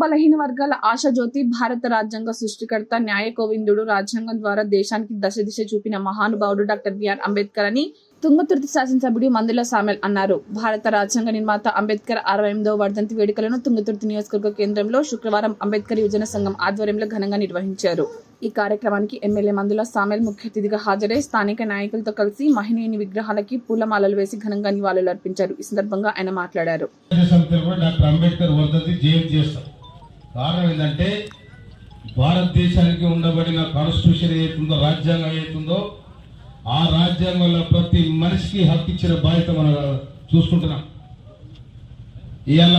బలహీన వర్గాల ఆశాజ్యోతి, భారత రాజ్యాంగ సృష్టికర్త, న్యాయ కోవిందుడు, రాజ్యాంగం ద్వారా దేశానికి దశ దిశ చూపిన మహానుభావుడు డాక్టర్ బిఆర్ అంబేద్కర్ అని తుంగతుర్తి శాసనసభ్యుడు మందుల సామెల్ అన్నారు. భారత రాజ్యాంగ నిర్మాత అంబేద్కర్ 68వ వర్ధంతి వేడుకలను తుంగతుర్తి నియోజకవర్గ కేంద్రంలో శుక్రవారం అంబేద్కర్ యువజన సంఘం ఆధ్వర్యంలో ఘనంగా నిర్వహించారు. ఈ కార్యక్రమానికి ఎమ్మెల్యే మందుల సామెల్ ముఖ్య అతిథిగా హాజరై స్థానిక నాయకులతో కలిసి మహనీయుని విగ్రహాలకి పూలమాలలు వేసి ఘనంగా నివాళులు అర్పించారు. ఈ సందర్భంగా ఆయన మాట్లాడారు. కారణం ఏంటంటే భారతదేశానికి ఉండబడిన కాన్స్టిట్యూషన్ ఏతుందో, రాజ్యాంగం ఏతుందో, ఆ రాజ్యాంగంలో ప్రతి మనిషికి హక్కు ఇచ్చిన బాధ్యత మనం చూసుకుంటున్నాం. ఇవాళ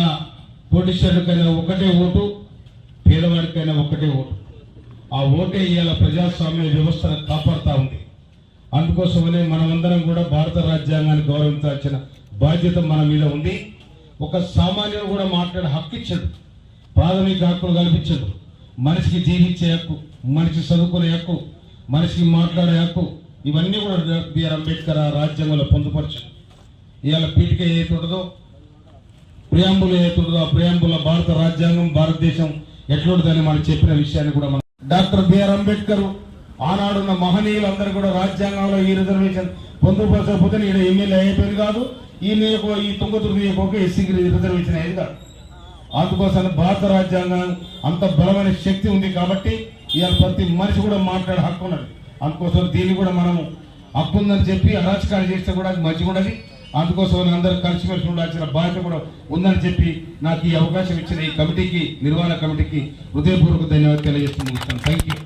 కోటీశ్వరుడికైనా ఒకటే ఓటు, పేదవాడికైనా ఒకటే ఓటు. ఆ ఓటే ఇవాళ ప్రజాస్వామ్య వ్యవస్థను కాపాడుతూ ఉంది. అందుకోసమనే మనమందరం కూడా భారత రాజ్యాంగాన్ని గౌరవించాల్సిన బాధ్యత మన మీద ఉంది. ఒక సామాన్యుడు కూడా మాట్లాడే హక్కు ఇచ్చాడు, ప్రాథమిక హక్కులు కల్పించదు. మనిషికి జీవించే హక్కు, మనిషి చదువుకునే హక్కు, మనిషికి మాట్లాడే హక్కు, ఇవన్నీ కూడా బిఆర్ అంబేద్కర్ రాజ్యాంగంలో పొందుపరచాడు. ఇవాళ పీఠిక ఏతుంటుందో, ప్రియాంబుల్ ఏతుంటుందో, ఆ ప్రియాంబుల భారత రాజ్యాంగం, భారతదేశం ఎట్లుంటుందని మనం చెప్పిన విషయాన్ని కూడా డాక్టర్ బిఆర్ అంబేద్కర్ ఆనాడున్న మహనీయులందరూ కూడా రాజ్యాంగంలో ఈ రిజర్వేషన్ పొందుపరచకపోతే ఈయన ఎమ్మెల్యే అయిపోయింది కాదు, ఈ తుంగతుర్తి నియోజకవర్గం ఎస్సీకి రిజర్వేషన్ అయ్యేది కాదు. అందుకోసం భారత రాజ్యాంగం అంత బలమైన శక్తి ఉంది కాబట్టి ఇవాళ ప్రతి మనిషి కూడా మాట్లాడే హక్కు ఉన్నది. అందుకోసం దీన్ని కూడా మనము హక్కు ఉందని చెప్పి అరాచకాలు చేస్తే కూడా అది మంచిగా ఉన్నది. అందుకోసం అందరూ కలిసిమెలిసి ఉండాల్సిన బాధ్యత కూడా ఉందని చెప్పి నాకు ఈ అవకాశం ఇచ్చిన ఈ కమిటీకి, నిర్వహణ కమిటీకి హృదయపూర్వక ధన్యవాదాలు తెలియజేస్తున్నాను. Thank you.